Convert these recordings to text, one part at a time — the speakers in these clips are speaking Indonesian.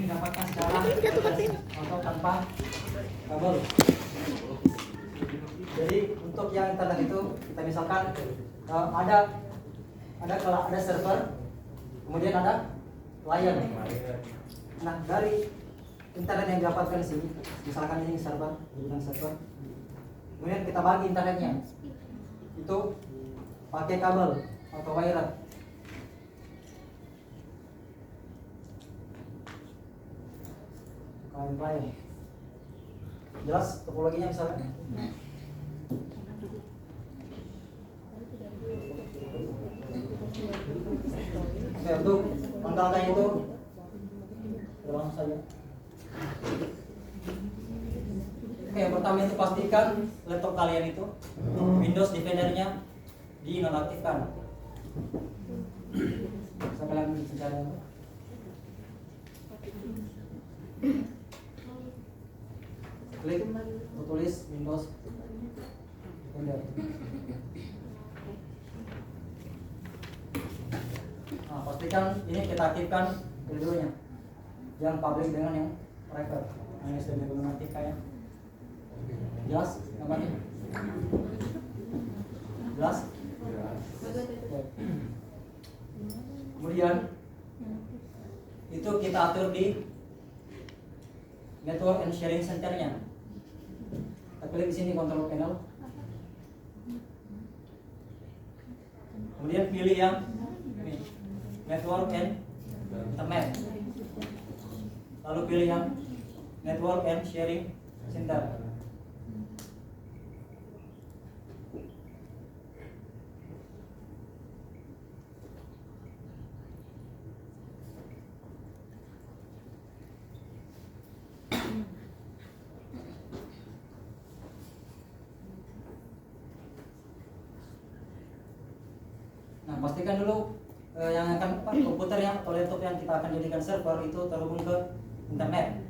didapatkan secara atau tanpa kabel. Jadi untuk yang internet itu kita misalkan ada server, kemudian ada client. Nah, dari internet yang didapatkan di sini, misalkan ini server, kemudian kita bagi internetnya itu pakai kabel atau wired. Klien. Jelas topologinya misalnya? Oke, untuk pangkalnya itu ulang saja. Oke, yang pertama itu pastikan laptop kalian itu Windows Defender-nya dinonaktifkan. Bisa kalian mencari klik tulis Windows Defender. Nah, pastikan ini kita aktifkan keduanya, yang public dengan yang private. Ini sudah dinonaktifkan ya. Jelas namanya? Jelas? Kemudian itu kita atur di network and sharing center-nya. Kita klik di sini control panel. Kemudian pilih yang ini, network and internet. Lalu pilih yang network and sharing center. Nah, pastikan dulu yang akan komputer yang atau laptop yang kita akan jadikan server itu terhubung ke internet.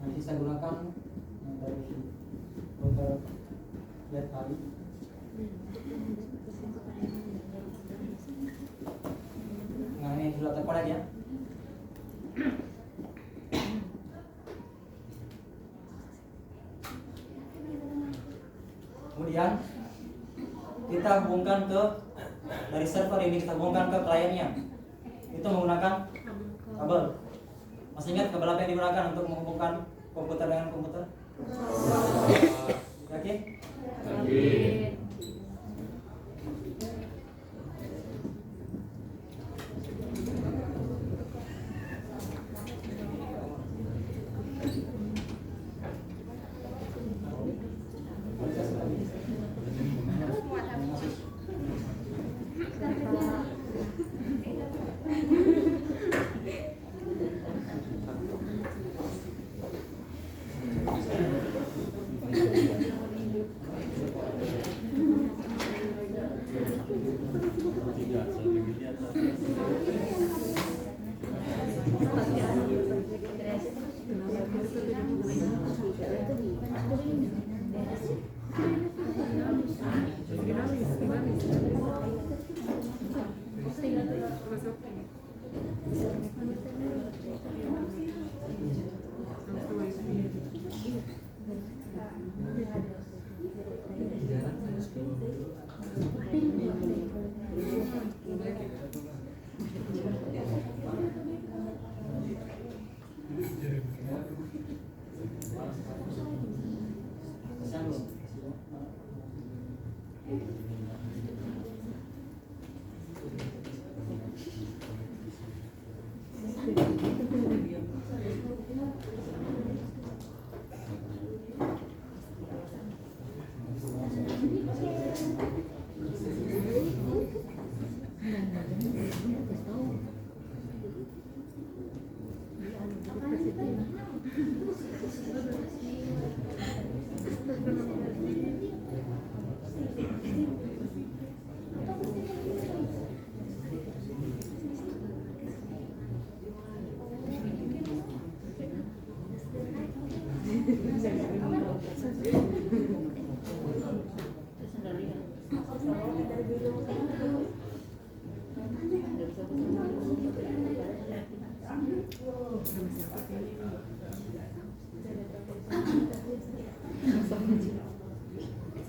Nanti saya gunakan dari router LED tadi. Nah, ini sudah terkonek ya. Kemudian kita hubungkan ke dari server ini, kita hubungkan ke kliennya. Itu menggunakan kabel. Masih ingat kabel apa yang digunakan untuk menghubungkan komputer dengan komputer? Yakin? Yakin.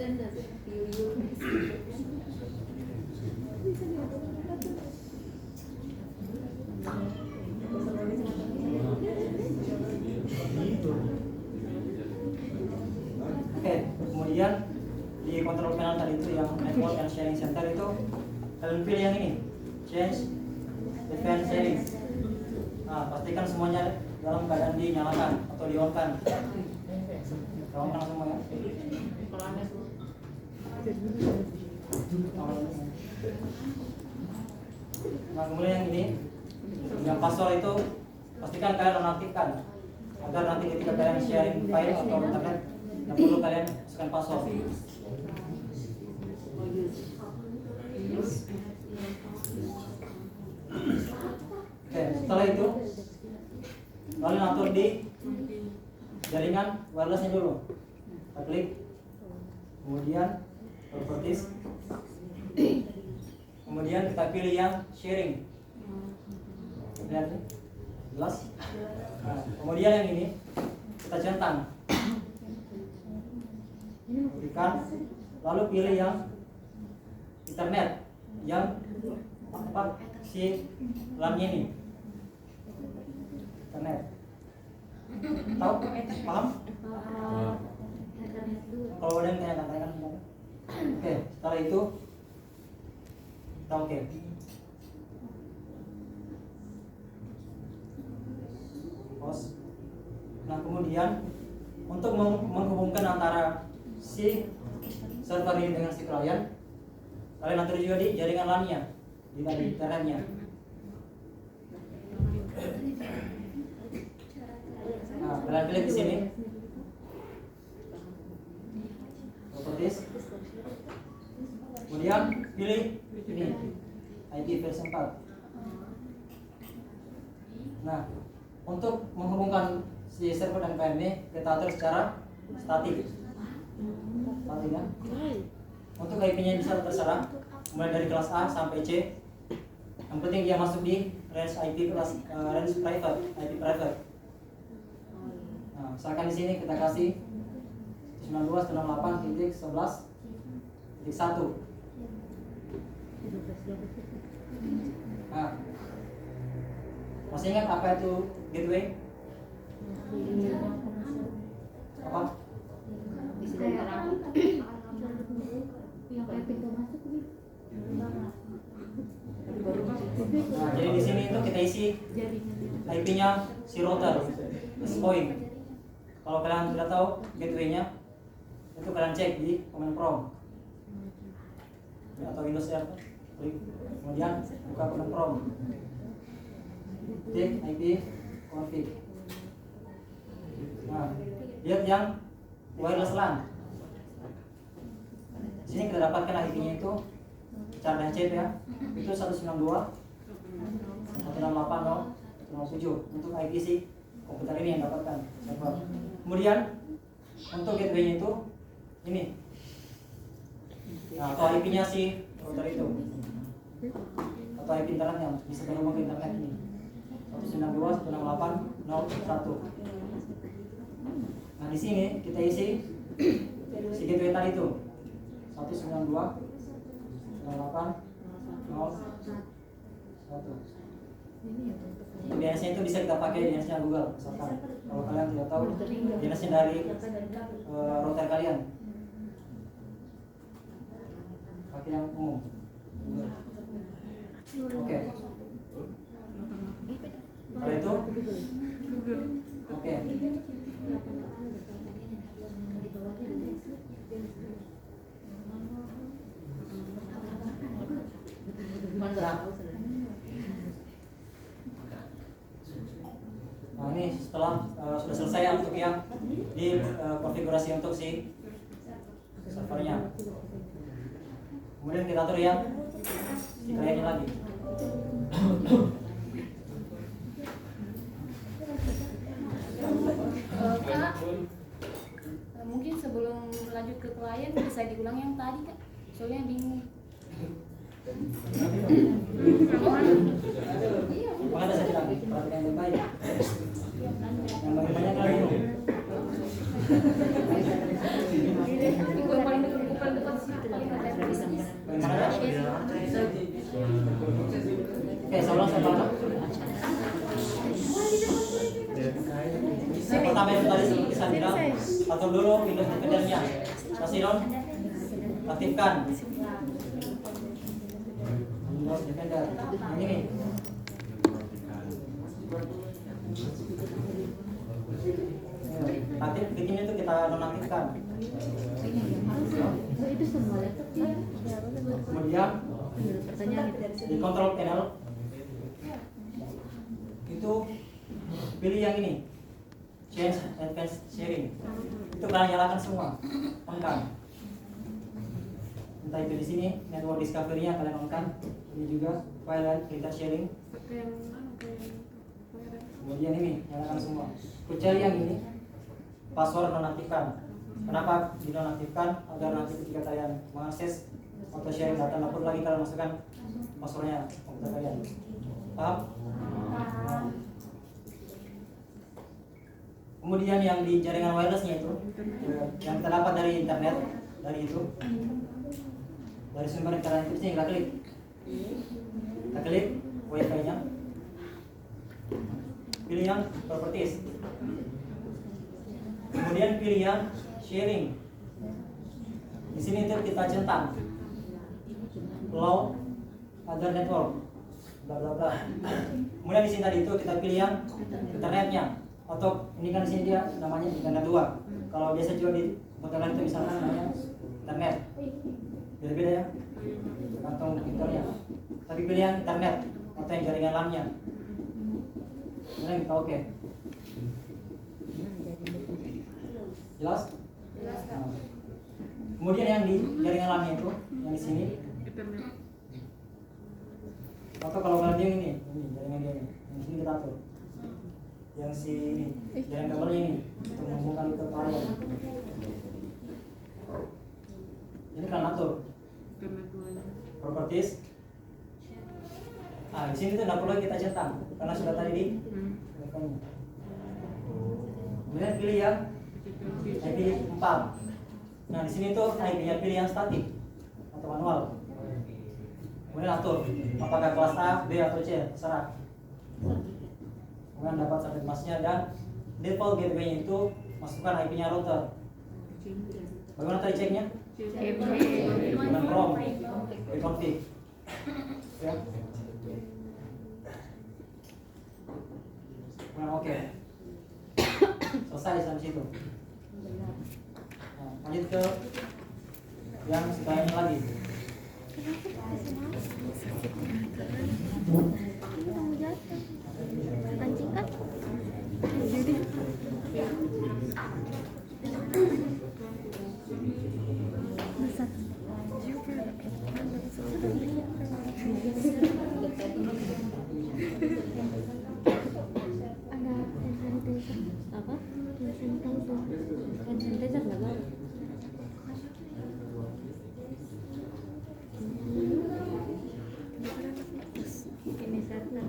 Oke, kemudian di control panel tadi itu yang network and sharing center itu kalian pilih yang ini, change event sharing. Nah, pastikan semuanya dalam keadaan dinyalakan atau di-on-kan. On-kan semua ya. Nah, kemudian yang ini, yang password itu pastikan kalian nonaktifkan agar nanti ketika kalian sharing file atau internet tidak perlu kalian masukkan password. Oke, setelah itu lalu atur di jaringan wirelessnya dulu. Kita klik, kemudian properties, kemudian kita pilih yang sharing. Lihat nih, jelas. Nah, kemudian yang ini kita centang, berikan, lalu pilih yang internet yang apa si LAN-nya ini. Internet. Tahu? Paham? Kalau ada yang tanya-tanya. Oke, setelah itu kita oke. Pause. Nah, kemudian untuk menghubungkan antara si server ini dengan si klien, kalian atur juga di jaringan LAN-nya, di internetnya. Nah, kalian pilih di sini properties, kemudian pilih ini IP versi 4. Nah, untuk menghubungkan si server dan klien ini kita atur secara statik ya. Untuk IP-nya bisa terserah mulai dari kelas A sampai C. Yang penting dia masuk di range IP kelas range private, IP private. Nah, misalkan di sini kita kasih 92.168.11.1. Nah, masih ingat apa itu gateway? Apa? Nah, jadi di sini itu kita isi IP-nya si router, si point. Kalau kalian tidak tahu gateway-nya, itu kalian cek di command prompt ya, atau Windows R. Kemudian buka command prompt, ketik IP config. Nah, lihat yang wireless LAN. Di sini kita dapatkan IP-nya itu cara HCP ya, itu 192.168.0.7 untuk IP si komputer ini yang dapatkan server. Kemudian untuk gateway-nya itu ini, nah, atau IP-nya si router itu, atau IP internetnya bisa terhubung ke internet ini 192.168.0.1. Nah, di sini kita isi si gateway tadi itu 192.168.0.1. DNS-nya itu bisa kita pakai DNS-nya Google misalkan. Kalau kalian tidak tahu DNS-nya dari router kalian, pakai yang umum. Oke. Kalau itu oke. Nah, ini setelah sudah selesai untuk yang di konfigurasi untuk si servernya. Kemudian kita atur yang si kliennya lagi. Kak, mungkin sebelum lanjut ke klien bisa diulang yang tadi Kak, soalnya bingung. Makanya saya bilang perhatikan yang baik. Yang banyak kan minum. Itu yang paling dekat Bagaimana ya? Oke, saya ulang satu. Yang pertama itu tadi seperti saya bilang, atur dulu Windows Defender-nya. Kasih dong, aktifkan Windows Defender. Yang ini. Aktif, bikin itu kita nonaktifkan. Itu semua laptop ya. Kemudian Pertanyaan di control panel itu pilih yang ini, change advanced sharing. Itu kalian nyalakan semua, on-kan. Entah itu di sini network discovery-nya kalian on-kan. Ini juga file and printer sharing. Kemudian ini nyalakan semua. Kecuali yang ini password nonaktifkan. Kenapa dinonaktifkan? Agar nanti ketika kalian mengakses atau sharing data dapur lagi kalian masukkan passwordnya komputer kalian. Paham? Kemudian yang di jaringan wirelessnya itu yang kita dapat dari internet, dari itu, dari sumber internet itu sini kita klik wifi-nya, pilih yang properties, kemudian pilih yang sharing. Di sini itu kita centang allow other network, bla bla bla. Kemudian di sini tadi itu kita pilih yang internetnya, atau ini kan di sini dia namanya internet 2. Kalau biasa juga di komputer lain itu misalnya namanya internet, beda-beda ya kantong pinternya. Tapi pilih yang internet atau yang jaringan LAN-nya. Kemudian kita oke. Jelas? Nah. Kemudian yang di jaringan LAN-nya itu yang di sini. Atau kalau kalian dia ini jaringan dia ini. Yang sini kita atur. Yang si ini jaringan kabelnya ini untuk menghubungkan ke karya. Ini kalian atur. Properties. Nah, di sini tuh nggak perlu kita centang karena sudah tadi di rekannya. Kemudian pilih yang IP 4. Nah, di sini tuh IP-nya pilih yang statik atau manual. Kemudian atur apakah kelas A, B atau C, terserah. Kemudian dapat subnet masknya dan default gateway itu masukkan IP-nya router. Bagaimana tadi ceknya? Dengan ROM, reconfig. Ya. Nah, oke. Selesai sampai situ. Nah, lanjut ke yang sebelahnya lagi. Anjing kan? Ada hand sanitizer. Apa? Hand sanitizer. Hand sanitizer nggak tahu. Ini serta.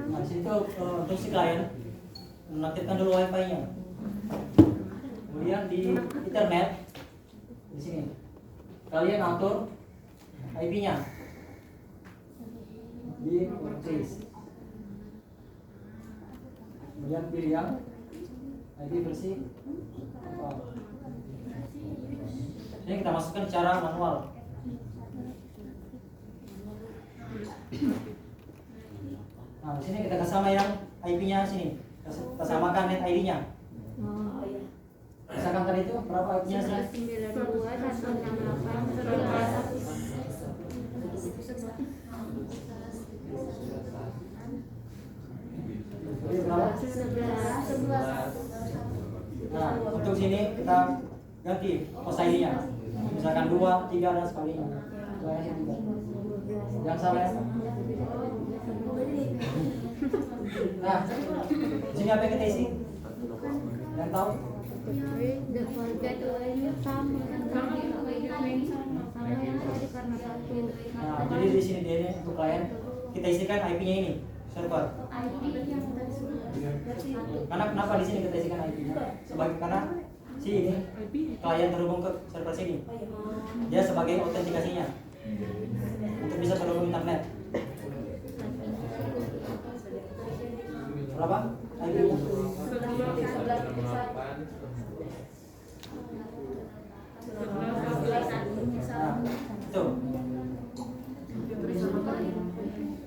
Nah, di situ untuk si klien menaktifkan dulu wifi-nya. Kemudian di internet di sini kalian atur IP-nya di purchase. Kemudian pilih yang IP versi apa. Ini kita masukkan secara manual. Nah, di sini kita sama yang IP-nya sini. Kita samakan net ID-nya. Oh iya. Misalkan tadi itu berapa IP-nya sih? 11. Nah, untuk sini kita ganti host ID-nya. Misalkan 2, 3 dan sebagainya. Yang salah ya. Nah, di sini apa yang kita isi? Yang tahu? Nah, jadi di sini dia ini untuk klien kita isikan IP-nya ini server. Karena kenapa di sini kita isikan IP-nya? Karena si ini klien terhubung ke server sini. Dia sebagai autentikasinya untuk bisa terhubung internet. Berapa? IP-nya? Nah, itu.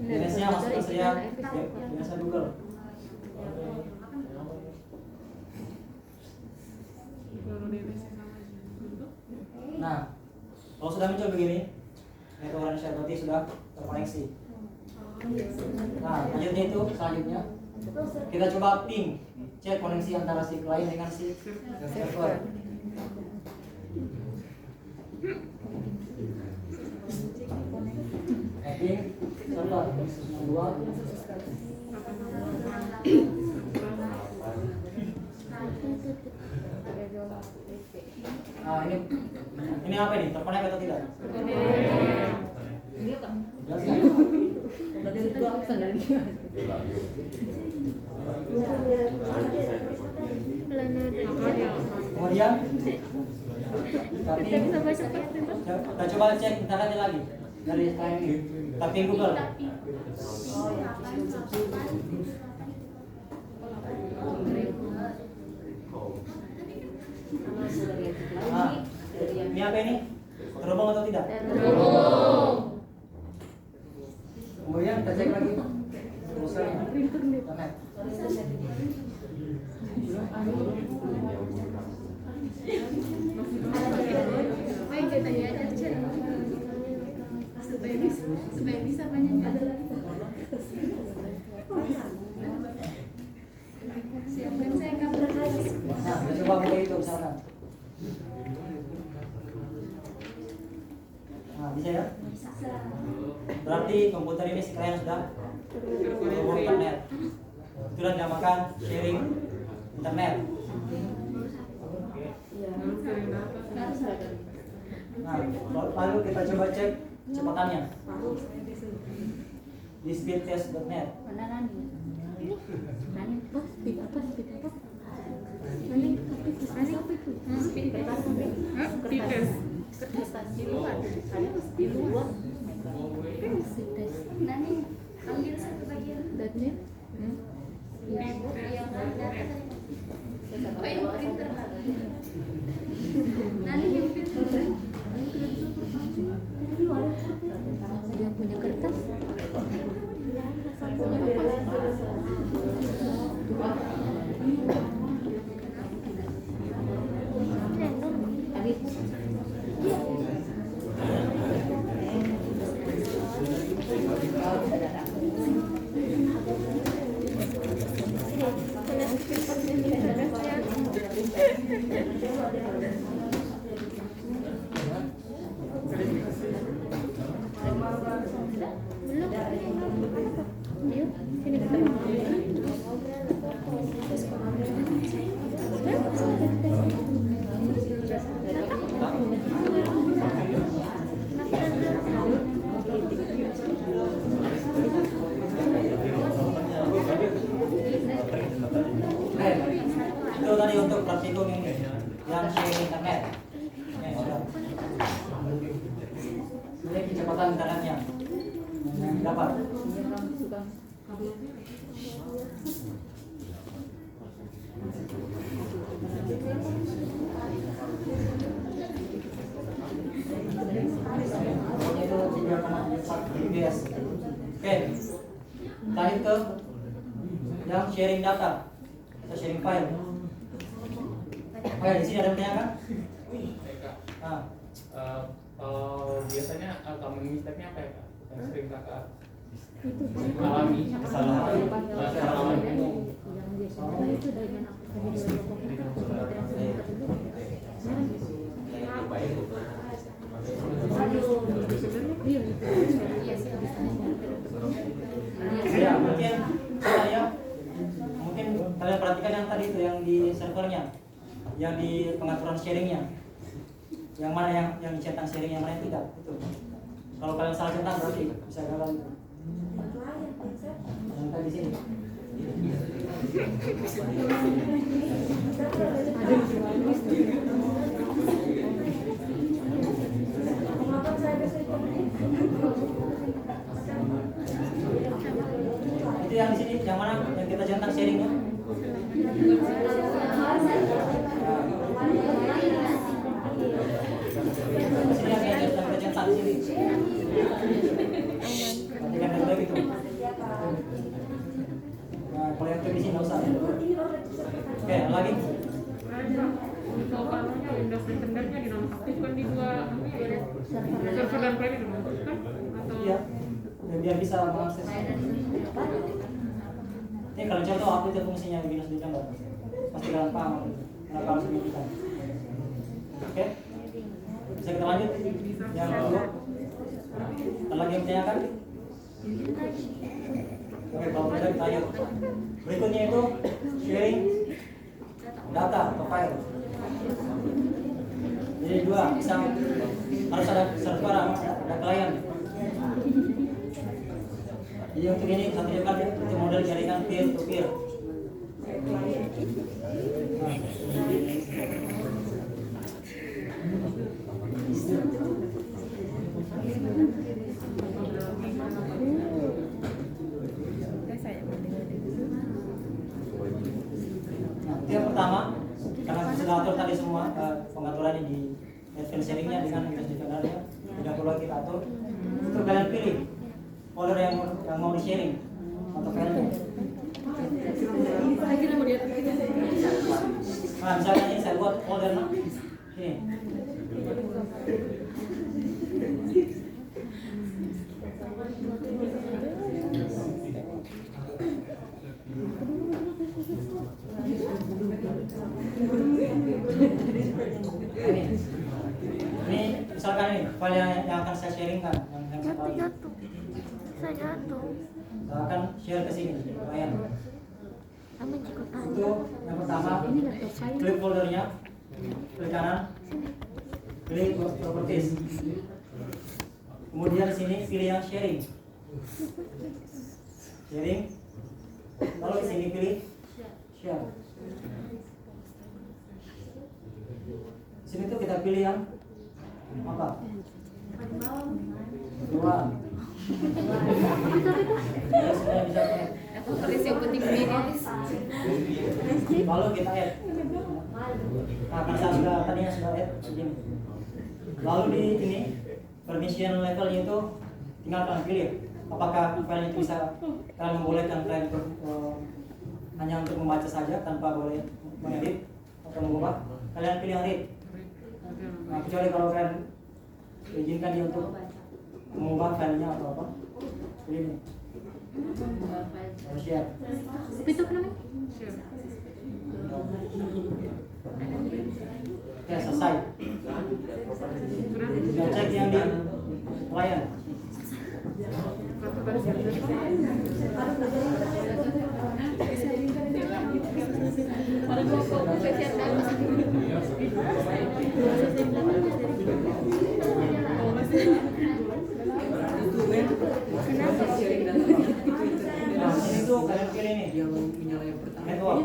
DNS-nya masuk ke saya, DNS Google. Nah, kalau sudah muncul begini, network Indonesia berarti sudah terkoneksi. Nah, lanjutnya itu selanjutnya kita coba ping, cek koneksi antara si klien dengan si server. Ping server dua. Nah, ini apa ini? Terkonek atau tidak? Jelas ya? Kemudian Kita bisa baca kita coba cek internetnya lagi dari sekarang ini. Tapi Google. Nah, ini apa ini? Terhubung atau tidak? Terhubung. Kemudian kita cek lagi urusannya internet. Baik, kita diajar cek supaya bisa banyak. Siapkan saya kabel. Nah, kita coba buka itu misalkan. Nah, bisa ya? Berarti komputer ini si klien sudah terhubung internet. Itulah dinamakan sharing internet. Nah, lalu kita coba cek kecepatannya di speedtest.net. Nanti ambil satu bagian. Yang ada. Oh, yang printer. Nanti yang printer. Dia punya kertas. Yuk, sini kita. Itu tadi untuk praktikum ini yang sharing internet. Sudah. Ini kecepatan internetnya yang didapat. Itu 3,4 Gbps. Oke, lanjut ke yang sharing data atau sharing file. Di sini ada yang kan? Nah, biasanya common mistake-nya apa ya Kak? Yang sering Kakak Itu alami kesalahan umum. itu dari ya mungkin kalian perhatikan yang tadi itu yang di servernya, yang di pengaturan sharingnya, yang mana yang dicetak sharing, yang mana yang tidak. Itu kalau kalian salah cetak berarti bisa gagal itu. Yang tadi sini. sebenarnya dinonaktifkan di dua server dan private dinonaktifkan atau Iya, biar bisa mengakses. Ini kalau contoh apa itu fungsinya di Windows Defender, pasti kalian paham kenapa harus demikian. Oke, bisa kita lanjut yang kedua. Ada lagi yang ditanyakan? Oke, kalau ada ditanya. Berikutnya itu sharing data atau file. Jadi dua, bisa harus ada server, ada klien. Jadi untuk ini satu juga itu model jaringan peer to peer. Nah, yang pertama, karena sudah atur tadi semua pengaturannya di advanced sharingnya dengan Windows Defender-nya, tidak perlu kita atur. Itu kalian pilih folder yang mau di sharing atau filenya. Nah, misalnya ini saya buat folder ini. Ini misalkan ini file yang akan saya sharingkan, yang Jatuh. Bisa jatuh. saya akan share ke sini, lumayan. Kamu cukup tahu. Untuk yang pertama, klik foldernya, klik kanan, klik properties. Kemudian sini pilih yang sharing, lalu di sini pilih share. Di sini tuh kita pilih yang apa? Kedua. Ya, sudah bisa. Tulis yang penting guys. Lalu kita add. Nah, karena sudah tadinya sudah add begini. Lalu di ini permission levelnya itu tinggal kalian pilih apakah file itu bisa kalian membolehkan kalian hanya untuk membaca saja tanpa boleh mengedit atau mengubah. Kalian pilih yang read. Nah, kecuali kalau kalian izinkan dia untuk mengubah filenya atau apa, pilih ini. Share. Itu namanya? Oke, selesai. Kita cek yang di klien. Nah, sini tuh kalian pilih nih network.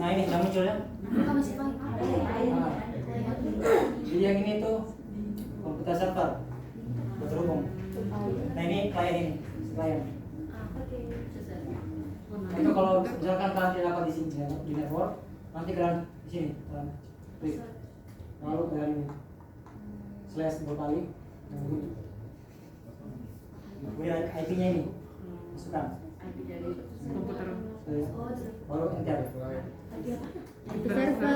Nah, ini yang muncul ya. Nah, jadi yang ini tuh komputer server terhubung. Nah, ini klien ini, klien. Itu kalau misalkan kalian tidak dapat di sini di network, nanti kalian di sini kalian klik, lalu kalian slash berkali, kemudian IP-nya ini masukkan, komputer baru enter. Itu server.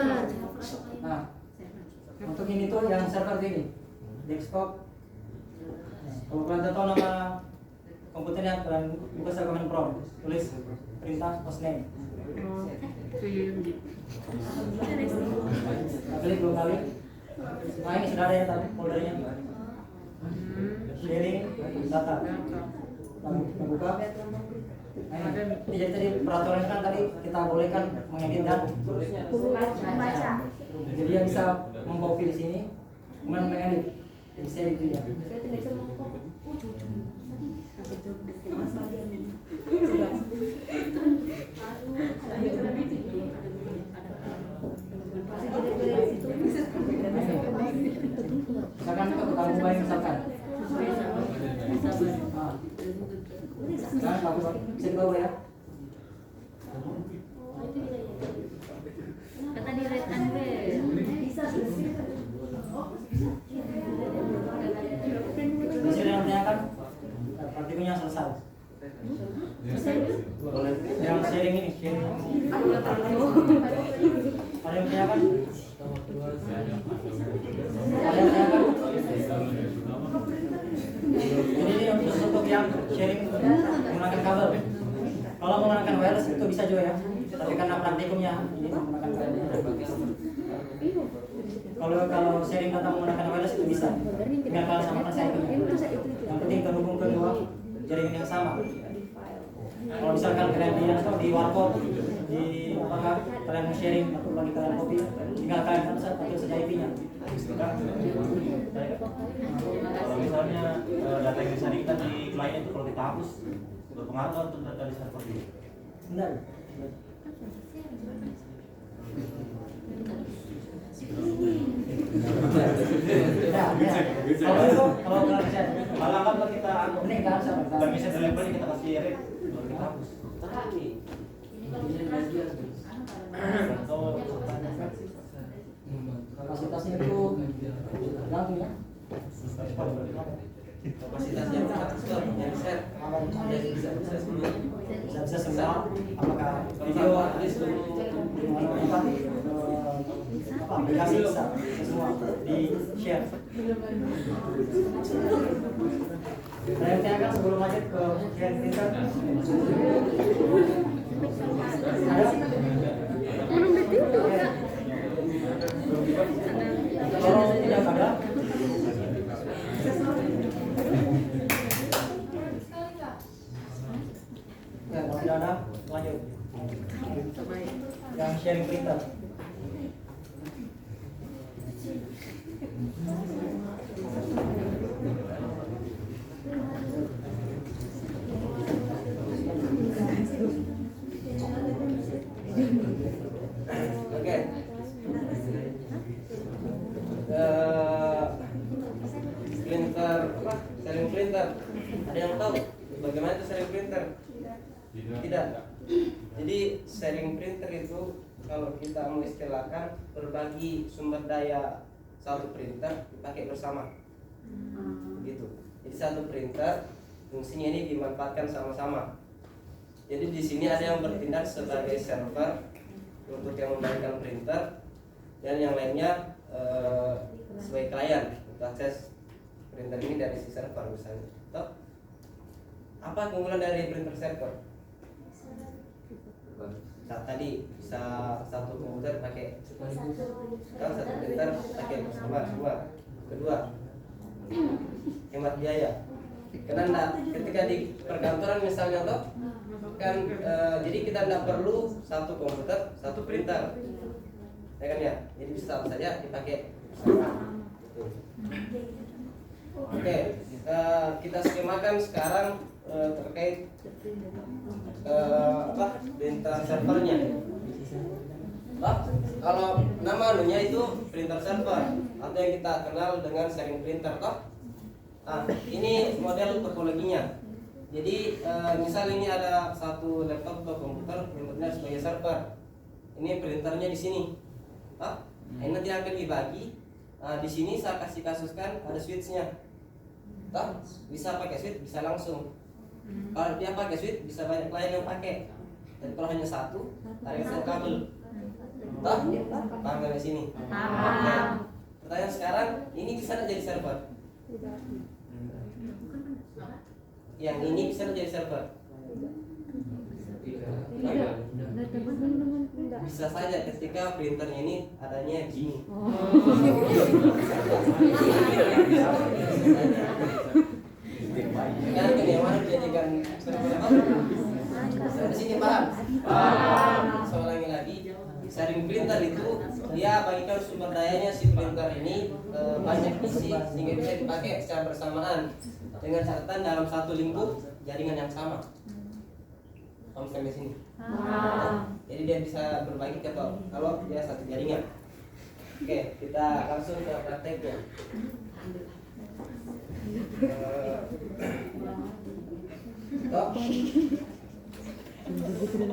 Nah, untuk ini tuh yang server ini desktop. Nah, kalau kalian tahu nama komputernya, kalian buka saja command prompt, tulis perintah hostname. Klik 2 kali. Nah, ini sudah ada ya tadi foldernya. Sharing data. Kita buka. Nah, ini jadi tadi peraturan kan tadi kita bolehkan mengedit dan membaca. Jadi dia bisa mengcopy di sini, kemudian mengedit. Jadi saya itu ya. Misalkan kita ubah misalkan. Nah, bisa dibawa ya. Kata di red and red. Bisa ditanyakan artikelnya selesai. Yang sharing ini, sharing. Ada yang ditanyakan? sharing menggunakan kabel. Kalau menggunakan wireless itu bisa juga ya, tapi karena praktikumnya ini menggunakan wireless. Kalau sharing data menggunakan wireless itu bisa, tinggal kalah sama saya itu. Yang penting terhubung kedua jaringan yang sama. Kalau misalkan kalian di warkop, di apakah kalian mau sharing atau lagi kalian kopi, tinggal kalian pakai saja IP-nya. Kalau misalnya data yang bisa kita di klien itu kalau kita hapus berpengaruh untuk data di server ini. Benar. Kalau kan kita ini kan nggak bisa delivery kita kasih rate baru kita hapus. Kapasitasnya itu tergantung ya. Kapasitasnya yang share Bisa semua, apakah video, aplikasi bisa semua di share. Saya tanyakan sebelum lanjut ke share printer. Ada? Belum ditiup. Kalau tidak ada, ya, kalau tidak ada, lanjut. Yang sharing printer. Oke. Printer apa? Sharing printer. Ada yang tahu bagaimana itu sharing printer? Tidak. Jadi sharing printer itu kalau kita mau istilahkan berbagi sumber daya satu printer dipakai bersama. Gitu. Jadi satu printer fungsinya ini dimanfaatkan sama-sama. Jadi di sini ada yang bertindak sebagai server untuk yang membagikan printer dan yang lainnya sebagai klien untuk akses printer ini dari si server misalnya. Toh, apa keunggulan dari printer server? Tadi bisa satu komputer pakai kan satu printer pakai bersama semua. Kedua, hemat biaya. Karena ketika di perkantoran misalnya toh kan jadi kita tidak perlu satu komputer satu printer ya kan ya, jadi bisa satu saja dipakai bersama. Oke, kita skemakan sekarang terkait printer servernya. Kalau nama anunya itu printer server atau yang kita kenal dengan sharing printer toh. Nah, ini model topologinya. Jadi misal ini ada satu laptop atau komputer yang benar sebagai server. Ini printernya di sini. Ini nanti akan dibagi. Di sini saya kasih kasuskan ada switchnya. Bisa pakai switch, bisa langsung. Kalau dia pakai switch, bisa banyak klien yang pakai. Dan kalau hanya satu, tarik satu kabel. Paham dari sini? Paham. Pertanyaan sekarang, ini bisa jadi server? Yang ini bisa menjadi server? Bisa saja ketika printernya ini adanya gini. Kan yang mana dijadikan server apa? Di sini paham? Soal lagi, sharing printer itu dia bagikan sumber dayanya si printer ini banyak isi sehingga bisa dipakai secara bersamaan dengan catatan dalam satu lingkup jaringan yang sama. Kamu sampai sini. Jadi dia bisa berbagi ke kalau dia satu jaringan. Oke, kita langsung ke prakteknya.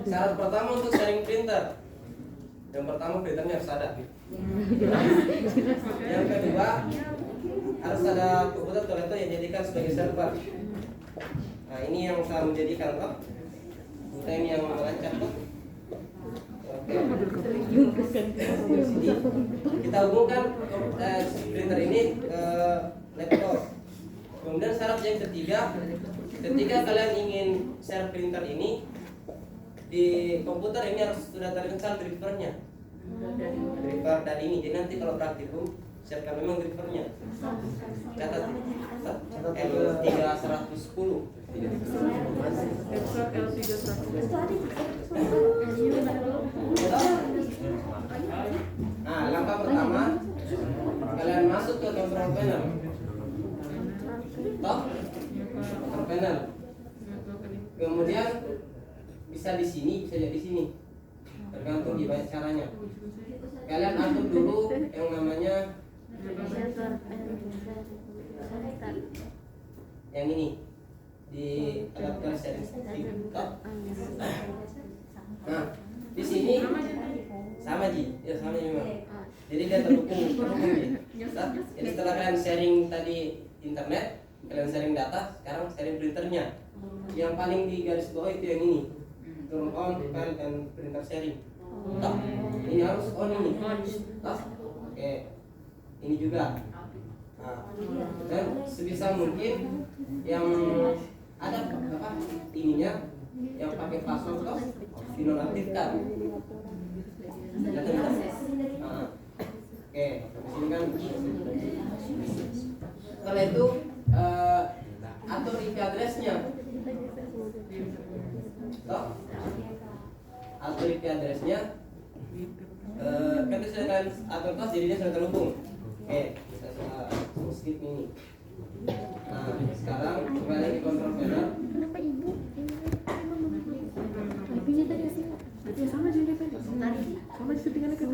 Syarat pertama untuk sharing printer. Yang pertama printernya harus ada. Yang kedua harus ada komputer atau laptop yang dijadikan sebagai server. Nah ini yang saya menjadikan kok. Kita ini yang merancang kok. Oke. Kita hubungkan printer ini ke laptop. Kemudian syarat yang ketiga ketika kalian ingin share printer ini di komputer ini harus sudah terinstall drivernya. Driver dari ini. Jadi nanti kalau praktikum siapkan memang drivernya. Catat L3110. Extract L3100. Nah, langkah pertama kalian masuk ke control panel. Toh? Control panel. Kemudian bisa di sini, bisa jadi di sini. Tergantung gimana caranya. Kalian atur dulu yang namanya yang ini di adapter setting. Toh? Nah, di sini sama Ji, ya sama memang. Jadi dia terhubung Ji. Jadi setelah kalian sharing tadi internet, kalian sharing data, sekarang sharing printernya. Yang paling di garis bawah itu yang ini, turn on file dan printer sharing. Toh, ini harus on ini. Toh, oke, ini juga. Nah, dan sebisa mungkin yang ada apa ininya yang pakai password toh dinonaktifkan. Nah, oke, sini kan. Setelah itu atur IP addressnya. Toh, atur IP addressnya. Kan itu sudah kalian atur toh jadinya sudah terhubung. Oke, saya skip ini. Nah, sekarang kembali ke control panel. Kenapa ibu? Lebihnya tadi sih. Ya sama aja deh, sama settingannya kan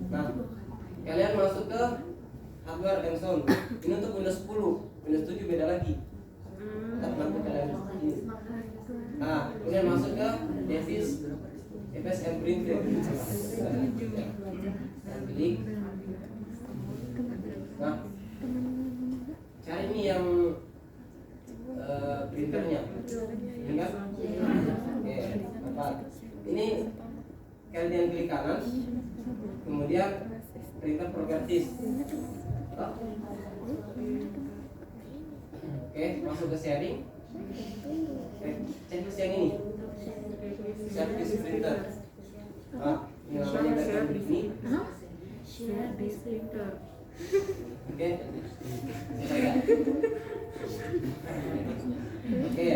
Nah, kalian masuk ke hardware and sound. Ini untuk Windows 10, Windows 7 beda lagi. Nanti kalian ini. Nah, kemudian masuk ke device FSM printer. Klik. Nah, cari ini yang printernya. Ini kan? Oke, apa? Ini kalian klik kanan, kemudian printer properties. Oke, masuk ke sharing. Checklist yang ini. Service printer. Ah, ini namanya printer ini. share this printer. Oke. Oke.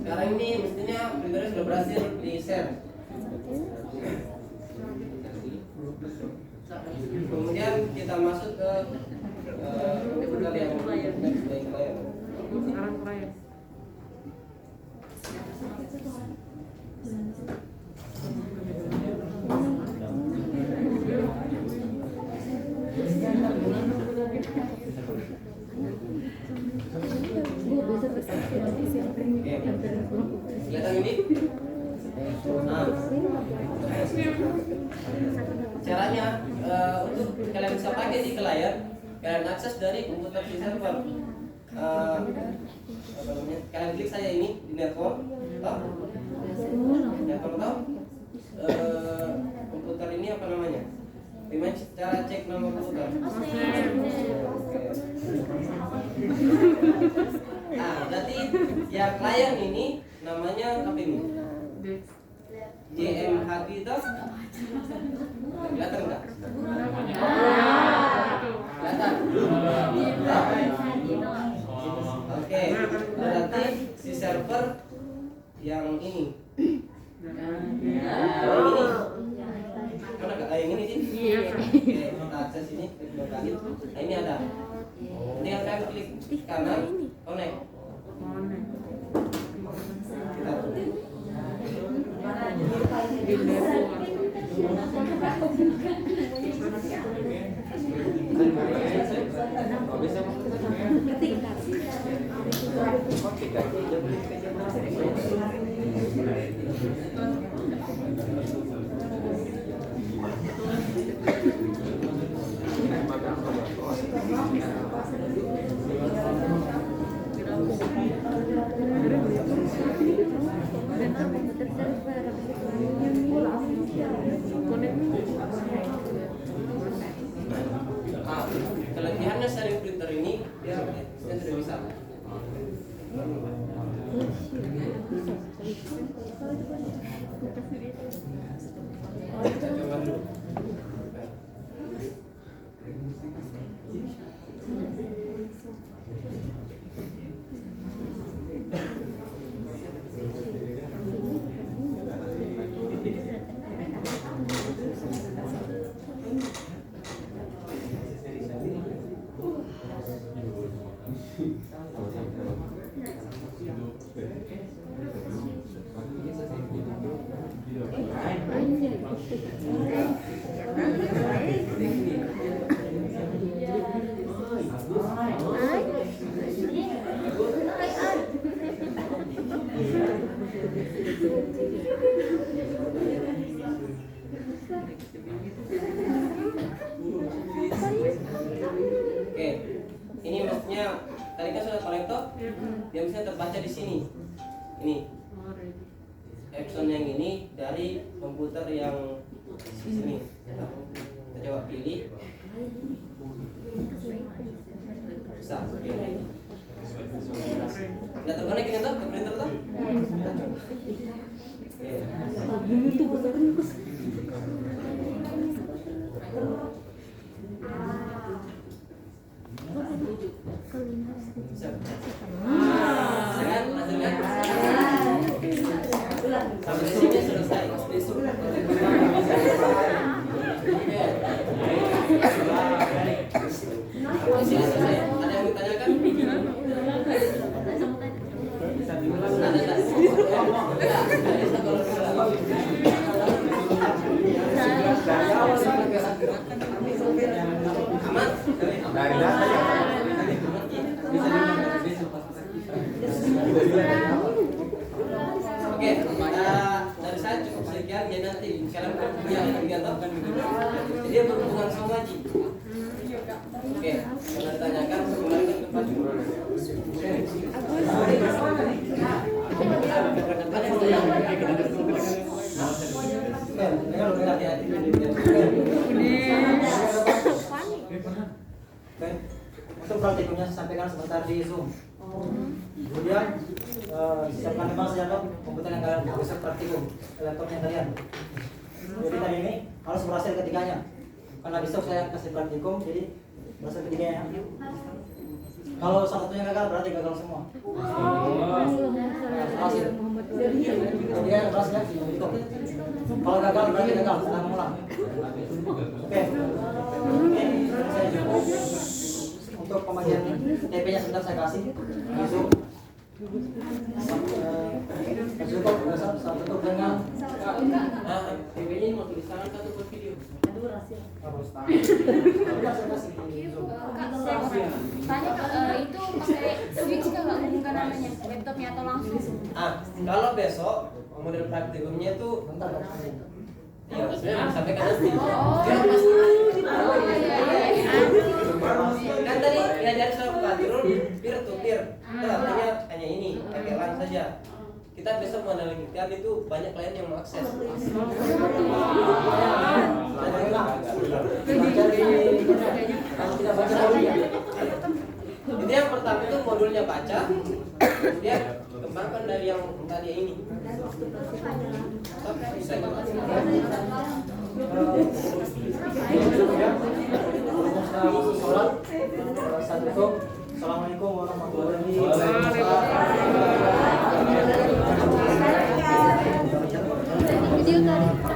Sekarang ini mestinya printernya sudah berhasil di share. Kemudian kita masuk ke printer yang klien. Sekarang klien. Kelihatan ini? Nah, caranya untuk kalian bisa pakai di klien, kalian akses dari komputer di server. Apa namanya? Kalian klik saja ini di network, network tahu? Komputer ini apa namanya? Gimana cara cek nama komputer? Nah, berarti ya klien ini namanya apa ini? JMHD itu? Kelihatan enggak? Kelihatan? Oke, berarti si server yang ini. Yang ini. Mana yang ini sih? Iya. Oke, kita akses ini, kita kali. Nah, ini ada. Ini akan klik kanan, connect. Kita Coba dulu. Oke, ini mestinya tadi kan sudah paling top, dia bisa terbaca di sini. Ini Epson yang ini dari komputer yang di sini. Kita coba pilih. Bisa. Nggak terkonek ini tuh ke printer tuh? Bisa. Lihat, masih lihat. Sampai sini selesai. Besok. Di sini selesai. Ada yang ditanyakan? Aman? Dari data ya. Oke, dari saya cukup sekian. Jadi nanti kalian punya kegiatan jadi dia berhubungan sama ngaji. Oke, kalau ditanyakan kembali ke tempat. Oke, untuk praktikumnya saya sampaikan sebentar di Zoom. Kemudian siapkan memang senjata komputer yang kalian bisa praktikum, laptopnya kalian. Jadi tadi ini harus berhasil ketiganya. Karena besok saya kasih praktikum, jadi berhasil ketiganya. Kalau salah satunya gagal berarti gagal semua. Berhasil. Kemudian berhasil ya, hitung. Kalau gagal berarti gagal, setelah mengulang. Oke. Mungkin saya cukup. Untuk pembagian TP-nya sebentar saya kasih di Zoom. Cukup satu tutup dengan TP-nya mau tulisan satu buat video. harus tahu. Saya kasih di Zoom. Kak, saya tanya itu pakai switch kah nggak hubungkan namanya laptopnya atau langsung? Kalau besok model praktikumnya itu Bentar, Pak. ya sebenarnya sampai kan nanti. Kan tadi diajar sama Pak Tirul peer to peer. Itu artinya hanya ini, pakai LAN saja. Kita besok menelitikan itu banyak klien yang mengakses. Jadi yang pertama itu modulnya baca, kemudian kembangkan dari yang tadi ini. Bisa Assalamualaikum warahmatullahi wabarakatuh. Video tadi.